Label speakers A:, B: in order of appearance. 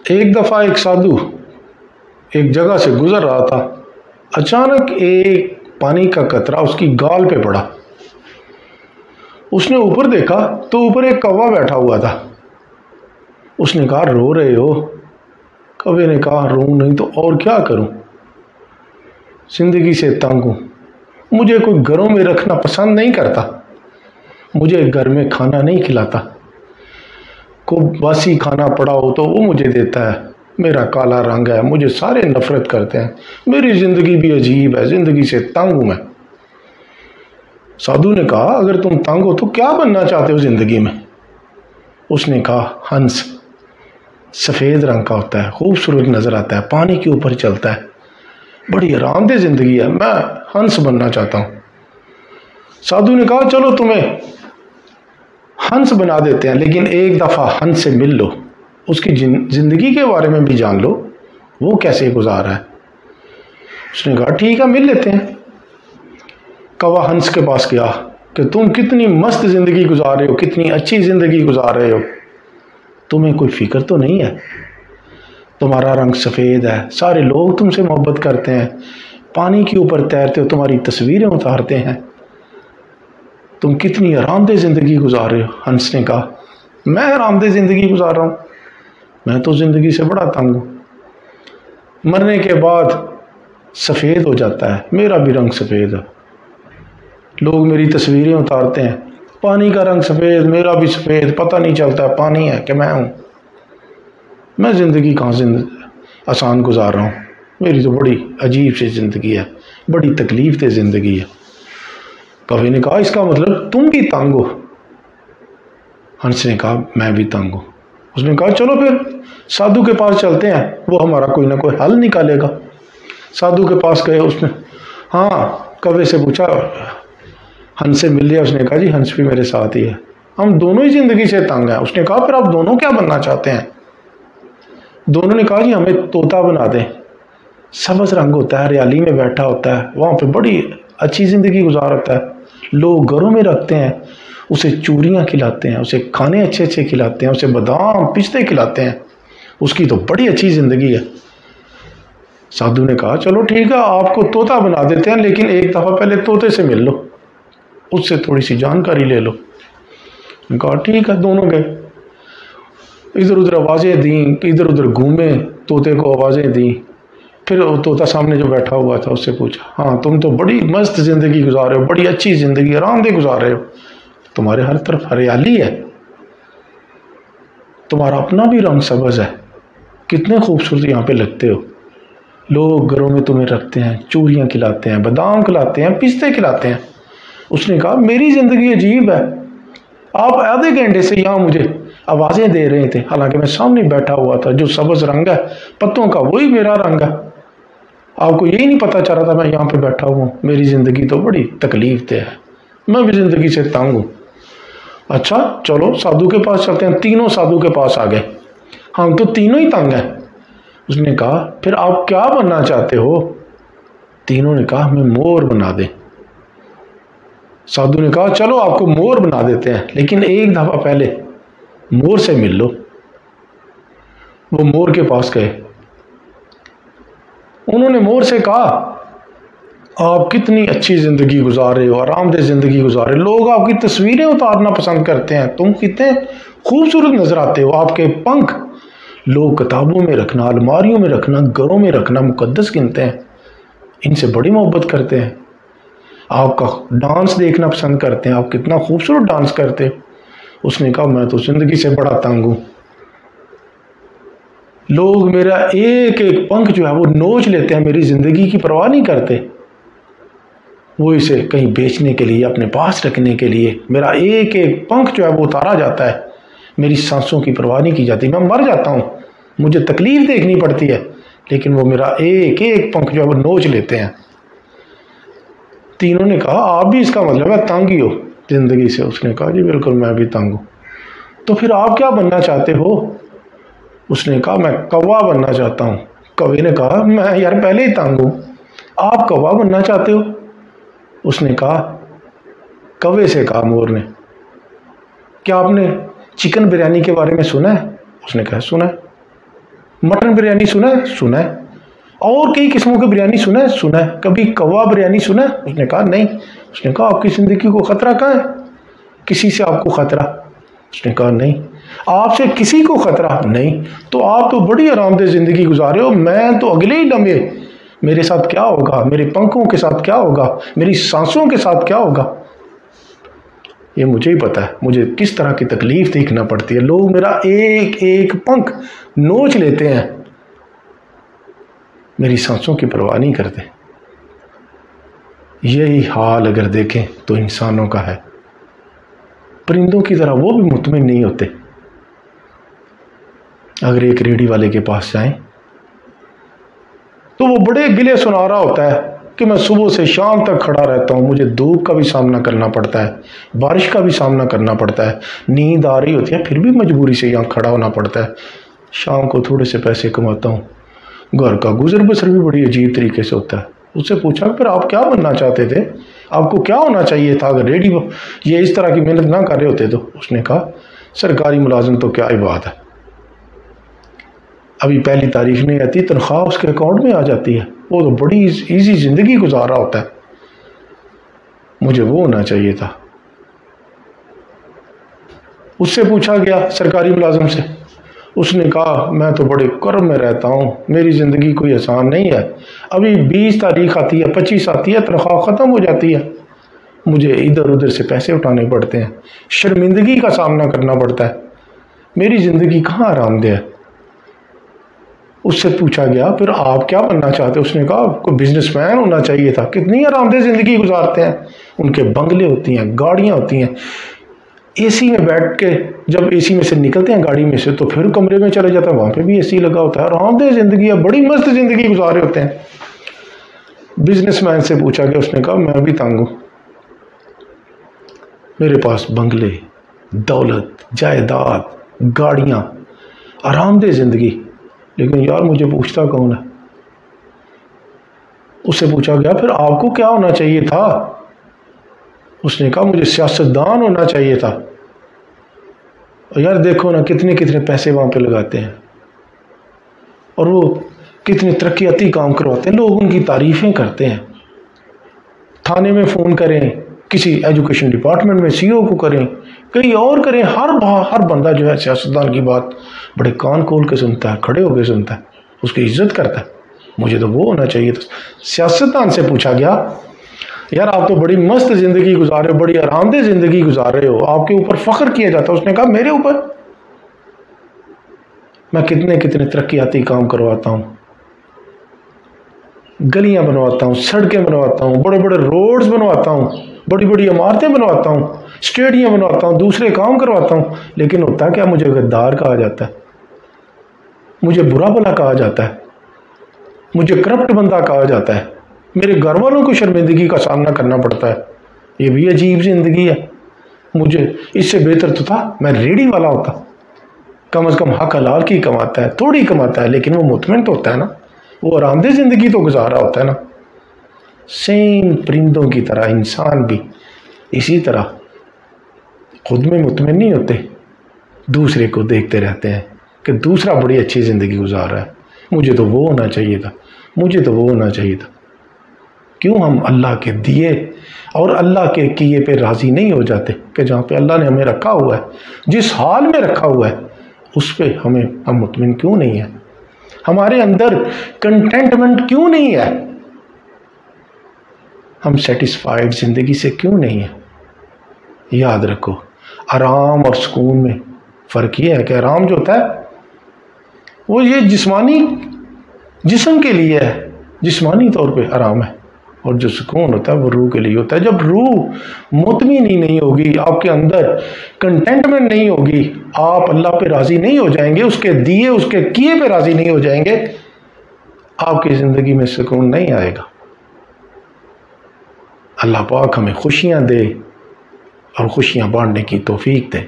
A: एक दफ़ा एक साधु एक जगह से गुजर रहा था। अचानक एक पानी का कतरा उसकी गाल पे पड़ा। उसने ऊपर देखा तो ऊपर एक कौवा बैठा हुआ था। उसने कहा, रो रहे हो? कौवे ने कहा, रो नहीं तो और क्या करूं, जिंदगी से तंग हूं। मुझे कोई घरों में रखना पसंद नहीं करता, मुझे घर में खाना नहीं खिलाता, को बासी खाना पड़ा हो तो वो मुझे देता है। मेरा काला रंग है, मुझे सारे नफरत करते हैं, मेरी ज़िंदगी भी अजीब है, ज़िंदगी से तंग हूँ मैं। साधु ने कहा, अगर तुम तंग हो तो क्या बनना चाहते हो ज़िंदगी में? उसने कहा, हंस। सफ़ेद रंग का होता है, खूबसूरत नज़र आता है, पानी के ऊपर चलता है, बड़ी आरामदेह ज़िंदगी है, मैं हंस बनना चाहता हूँ। साधु ने कहा, चलो तुम्हें हंस बना देते हैं, लेकिन एक दफ़ा हंस से मिल लो, उसकी ज़िंदगी के बारे में भी जान लो, वो कैसे गुजारा है। उसने कहा, ठीक है, मिल लेते हैं। कौवा हंस के पास गया कि तुम कितनी मस्त ज़िंदगी गुजार रहे हो, कितनी अच्छी ज़िंदगी गुजार रहे हो, तुम्हें कोई फिक्र तो नहीं है? तुम्हारा रंग सफ़ेद है, सारे लोग तुमसे मोहब्बत करते हैं, पानी के ऊपर तैरते हो, तुम्हारी तस्वीरें उतारते हैं, तुम कितनी आरामदेह ज़िंदगी गुजार रहे हो। हंस ने कहा, मैं आरामदेह ज़िंदगी गुजार रहा हूँ? मैं तो ज़िंदगी से बड़ा तंग हूँ। मरने के बाद सफ़ेद हो जाता है, मेरा भी रंग सफ़ेद है, लोग मेरी तस्वीरें उतारते हैं, पानी का रंग सफ़ेद, मेरा भी सफ़ेद, पता नहीं चलता पानी है कि मैं हूँ। मैं ज़िंदगी कहाँ आसान गुजार रहा हूँ, मेरी तो बड़ी अजीब सी ज़िंदगी है, बड़ी तकलीफ़ दे ज़िंदगी है। कौवे ने कहा, इसका मतलब तुम भी तंग हो? हंस ने कहा, मैं भी तंग हूँ। उसने कहा, चलो फिर साधु के पास चलते हैं, वो हमारा कोई ना कोई हल निकालेगा। साधु के पास गए। उसने कौवे से पूछा, हंस से मिल लिया? उसने कहा, जी हंस भी मेरे साथ ही है, हम दोनों ही ज़िंदगी से तंग हैं। उसने कहा, फिर आप दोनों क्या बनना चाहते हैं? दोनों ने कहा, जी हमें तोता बना दें, सब्ज़ रंग होता है, हरियाली में बैठा होता है, वहाँ पे बड़ी अच्छी ज़िंदगी गुजार होता है, लोग घरों में रखते हैं, उसे चूरियाँ खिलाते हैं, उसे खाने अच्छे अच्छे खिलाते हैं, उसे बादाम पिस्ते खिलाते हैं, उसकी तो बड़ी अच्छी ज़िंदगी है। साधु ने कहा, चलो ठीक है, आपको तोता बना देते हैं, लेकिन एक दफ़ा पहले तोते से मिल लो, उससे थोड़ी सी जानकारी ले लो। कहा, ठीक है। दोनों गए, इधर उधर आवाज़ें दी, इधर उधर घूमे, तोते को आवाज़ें दी। फिर तोता सामने जो बैठा हुआ था उससे पूछा, हाँ तुम तो बड़ी मस्त ज़िंदगी गुजार रहे हो, बड़ी अच्छी ज़िंदगी आरामदेह गुजार रहे हो, तुम्हारे हर तरफ हरियाली है, तुम्हारा अपना भी रंग सब्ज़ है, कितने खूबसूरत यहाँ पे लगते हो, लोग घरों में तुम्हें रखते हैं, चूरियाँ खिलाते हैं, बादाम खिलाते हैं, पिस्ते खिलाते हैं। उसने कहा, मेरी ज़िंदगी अजीब है, आप आधे घंटे से यहाँ मुझे आवाज़ें दे रहे थे, हालांकि मैं सामने बैठा हुआ था, जो सब्ज़ रंग है पत्तों का वही मेरा रंग है, आपको यही नहीं पता चल रहा था मैं यहाँ पे बैठा हूँ, मेरी ज़िंदगी तो बड़ी तकलीफ दे है, मैं भी ज़िंदगी से तंग हूँ। अच्छा चलो साधु के पास चलते हैं। तीनों साधु के पास आ गए, हम तो तीनों ही तंग हैं। उसने कहा, फिर आप क्या बनना चाहते हो? तीनों ने कहा, हमें मोर बना दे। साधु ने कहा, चलो आपको मोर बना देते हैं, लेकिन एक दफ़ा पहले मोर से मिल लो। वो मोर के पास गए, उन्होंने मोर से कहा, आप कितनी अच्छी ज़िंदगी गुजार रहे हो, आरामदेह ज़िंदगी गुजार रहे हो, लोग आपकी तस्वीरें उतारना पसंद करते हैं, तुम कितने खूबसूरत नज़र आते हो, आपके पंख लोग किताबों में रखना, अलमारियों में रखना, घरों में रखना मुकद्दस गिनते हैं, इनसे बड़ी मोहब्बत करते हैं, आपका डांस देखना पसंद करते हैं, आप कितना खूबसूरत डांस करते हो। उसने कहा, मैं तो ज़िंदगी से बड़ा तंग हूँ, लोग मेरा एक एक पंख जो है वो नोच लेते हैं, मेरी ज़िंदगी की परवाह नहीं करते, वो इसे कहीं बेचने के लिए, अपने पास रखने के लिए मेरा एक एक पंख जो है वो उतारा जाता है, मेरी सांसों की परवाह नहीं की जाती, मैं मर जाता हूँ, मुझे तकलीफ़ देखनी पड़ती है, लेकिन वो मेरा एक एक पंख जो है वो नोच लेते हैं। तीनों ने कहा, आप भी इसका मतलब है तंग ही हो ज़िंदगी से? उसने कहा, जी बिल्कुल, मैं भी तंग हूँ। तो फिर आप क्या बनना चाहते हो? उसने कहा, मैं कौवा बनना चाहता हूँ। कौवे ने कहा, मैं यार पहले ही तंग हूँ, आप कौवा बनना चाहते हो? उसने कहा, कौवे से कहा मोर ने, क्या आपने चिकन बिरयानी के बारे में सुना है? उसने कहा, सुना है। मटन बिरयानी सुना है? सुना है। और कई किस्मों की बिरयानी सुना है? सुना है। कभी कौवा बिरयानी सुना है? उसने कहा नहीं। उसने कहा आपकी ज़िंदगी को ख़तरा कहाँ है? किसी से आपको ख़तरा? उसने कहा नहीं। आपसे किसी को ख़तरा नहीं? तो आप तो बड़ी आरामदेह ज़िंदगी गुजारे हो, मैं तो अगले ही लम्हे मेरे साथ क्या होगा, मेरे पंखों के साथ क्या होगा, मेरी सांसों के साथ क्या होगा, ये मुझे ही पता है। मुझे किस तरह की तकलीफ़ देखना पड़ती है। लोग मेरा एक एक पंख नोच लेते हैं, मेरी सांसों की परवाह नहीं करते। यही हाल अगर देखें तो इंसानों का है। परिंदों की तरह वो भी मुतमिन नहीं होते। अगर एक रेडी वाले के पास जाएं तो वो बड़े गिले सुना रहा होता है कि मैं सुबह से शाम तक खड़ा रहता हूँ, मुझे धूप का भी सामना करना पड़ता है, बारिश का भी सामना करना पड़ता है, नींद आ रही होती है फिर भी मजबूरी से यहाँ खड़ा होना पड़ता है, शाम को थोड़े से पैसे कमाता हूँ, घर का गुजर बसर भी बड़ी अजीब तरीके से होता है। उससे पूछा फिर आप क्या बनना चाहते थे, आपको क्या होना चाहिए था अगर रेडी ये इस तरह की मेहनत ना कर रहे होते तो? उसने कहा सरकारी मुलाजिम तो क्या ही बात है, अभी पहली तारीख नहीं आती तनख्वाह उसके अकाउंट में आ जाती है, वो तो बड़ी इजी ज़िंदगी गुजार रहा होता है, मुझे वो होना चाहिए था। उससे पूछा गया सरकारी मुलाजिम से, उसने कहा मैं तो बड़े कर्म में रहता हूँ, मेरी ज़िंदगी कोई आसान नहीं है, अभी 20 तारीख आती है, 25 आती है, तनख्वाह ख़त्म हो जाती है, मुझे इधर उधर से पैसे उठाने पड़ते हैं, शर्मिंदगी का सामना करना पड़ता है, मेरी ज़िंदगी कहाँ आरामदेह है। उससे पूछा गया फिर आप क्या बनना चाहते? उसने कहा आपको बिजनेसमैन होना चाहिए था। कितनी आरामदेह ज़िंदगी गुजारते हैं, उनके बंगले होती हैं, गाड़ियाँ होती हैं, एसी में बैठ के जब एसी में से निकलते हैं गाड़ी में से तो फिर कमरे में चले जाते हैं, वहाँ पे भी एसी लगा होता है, आरामदेह ज़िंदगी है, बड़ी मस्त ज़िंदगी गुजारे होते हैं। बिजनेसमैन से पूछा गया, उसने कहा मैं भी तंग हूँ, मेरे पास बंगले, दौलत, जायदाद, गाड़ियाँ, आरामदेह ज़िंदगी, लेकिन यार मुझे पूछता कौन है। उससे पूछा गया फिर आपको क्या होना चाहिए था? उसने कहा मुझे सियासतदान होना चाहिए था। और यार देखो ना कितने कितने पैसे वहाँ पे लगाते हैं और वो कितने तरक्याती काम करवाते हैं, लोग उनकी तारीफ़ें करते हैं। थाने में फ़ोन करें, किसी एजुकेशन डिपार्टमेंट में सीईओ को करें, कहीं और करें, हर बंदा जो है सियासतदान की बात बड़े कान खोल के सुनता है, खड़े होकर सुनता है, उसकी इज्जत करता है। मुझे तो वो होना चाहिए था। सियासतदान से पूछा गया यार आप तो बड़ी मस्त ज़िंदगी गुजार रहे हो, बड़ी आरामदेह ज़िंदगी गुजार रहे हो, आपके ऊपर फ़ख्र किया जाता। उसने कहा मेरे ऊपर? मैं कितने कितने तरक्याती काम करवाता हूँ, गलियाँ बनवाता हूँ, सड़कें बनवाता हूँ, बड़े बड़े रोड्स बनवाता हूँ, बड़ी बड़ी इमारतें बनवाता हूँ, स्टेडियम बनवाता हूँ, दूसरे काम करवाता हूँ, लेकिन होता क्या मुझे गद्दार कहा जाता है, मुझे बुरा भला कहा जाता है, मुझे करप्ट बंदा कहा जाता है, मेरे घर वालों को शर्मिंदगी का सामना करना पड़ता है। ये भी अजीब ज़िंदगी है। मुझे इससे बेहतर तो था मैं रेडी वाला होता, कम से कम हक हलाल की कमाता है, थोड़ी कमाता है लेकिन वो मुतमिन तो होता है ना, वो आरामदेह ज़िंदगी तो गुजार रहा होता है ना। सेम परिंदों की तरह इंसान भी इसी तरह खुद में मुतमिन नहीं होते, दूसरे को देखते रहते हैं कि दूसरा बड़ी अच्छी ज़िंदगी गुजार रहा है, मुझे तो वो होना चाहिए था, मुझे तो वो होना चाहिए था। क्यों हम अल्लाह के दिए और अल्लाह के किए पे राज़ी नहीं हो जाते कि जहाँ पे अल्लाह ने हमें रखा हुआ है, जिस हाल में रखा हुआ है उस पे हम मुतमिन क्यों नहीं है? हमारे अंदर कंटेंटमेंट क्यों नहीं है? हम सेटिस्फाइड ज़िंदगी से क्यों नहीं है? याद रखो आराम और सुकून में फ़र्क ये है कि आराम जो होता है वो ये जिस्मानी जिस्म के लिए है, जिस्मानी तौर पे आराम है, और जो सुकून होता है वो रूह के लिए होता है। जब रूह मुतमिन ही नहीं होगी, आपके अंदर कंटेंटमेंट नहीं होगी, आप अल्लाह पे राज़ी नहीं हो जाएंगे, उसके दिए उसके किए पे राज़ी नहीं हो जाएंगे, आपकी ज़िंदगी में सुकून नहीं आएगा। अल्लाह पाक हमें खुशियाँ दे और खुशियाँ बांटने की तौफीक दे।